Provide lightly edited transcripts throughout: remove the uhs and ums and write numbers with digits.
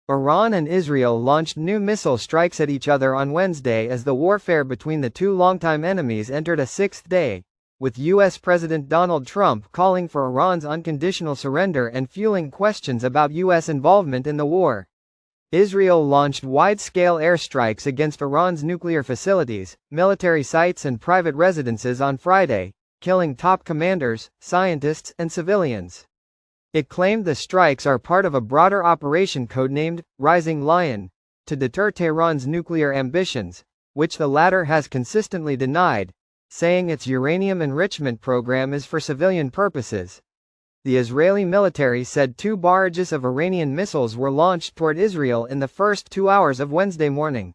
Iran and Israel launched new missile strikes at each other on Wednesday as the warfare between the two longtime enemies entered a sixth day, with U.S. President Donald Trump calling for Iran's unconditional surrender and fueling questions about U.S. involvement in the war. Israel launched wide-scale airstrikes against Iran's nuclear facilities, military sites and private residences on Friday, killing top commanders, scientists, and civilians. It claimed the strikes are part of a broader operation codenamed Rising Lion, to deter Tehran's nuclear ambitions, which the latter has consistently denied, saying its uranium enrichment program is for civilian purposes. The Israeli military said 2 barrages of Iranian missiles were launched toward Israel in the first 2 hours of Wednesday morning.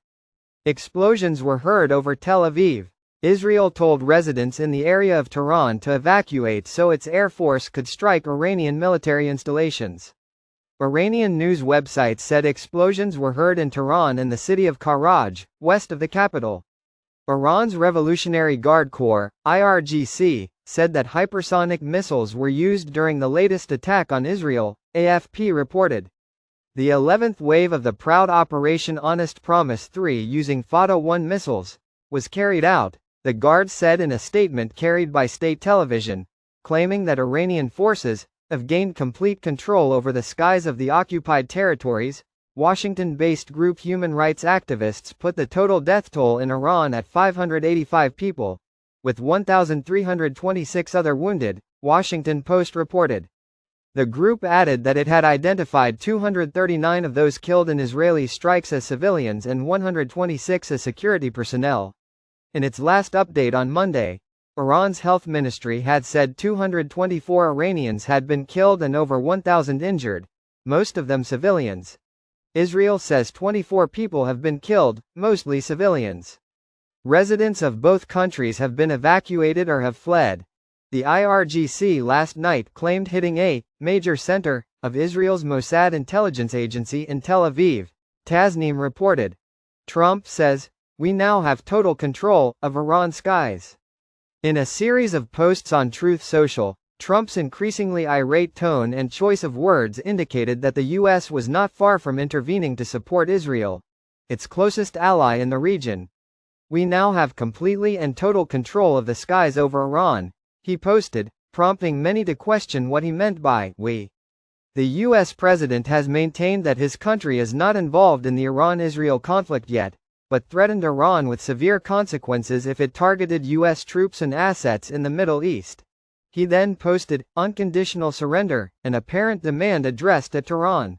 Explosions were heard over Tel Aviv. Israel told residents in the area of Tehran to evacuate so its air force could strike Iranian military installations. Iranian news websites said explosions were heard in Tehran and the city of Karaj, west of the capital. Iran's Revolutionary Guard Corps, IRGC, said that hypersonic missiles were used during the latest attack on Israel, AFP reported. The 11th wave of the Proud Operation Honest Promise 3 using Fatah-1 missiles was carried out, the Guard said in a statement carried by state television, claiming that Iranian forces have gained complete control over the skies of the occupied territories. Washington-based group human rights activists put the total death toll in Iran at 585 people, with 1,326 other wounded, Washington Post reported. The group added that it had identified 239 of those killed in Israeli strikes as civilians and 126 as security personnel. In its last update on Monday, Iran's health ministry had said 224 Iranians had been killed and over 1,000 injured, most of them civilians. Israel says 24 people have been killed, mostly civilians. Residents of both countries have been evacuated or have fled. The IRGC last night claimed hitting a major center of Israel's Mossad intelligence agency in Tel Aviv, Tasnim reported. Trump says, "We now have total control of Iran's skies." In a series of posts on Truth Social, Trump's increasingly irate tone and choice of words indicated that the U.S. was not far from intervening to support Israel, its closest ally in the region. "We now have completely and total control of the skies over Iran," he posted, prompting many to question what he meant by "we." The U.S. president has maintained that his country is not involved in the Iran-Israel conflict yet, but threatened Iran with severe consequences if it targeted U.S. troops and assets in the Middle East. He then posted, "Unconditional surrender," an apparent demand addressed at Tehran.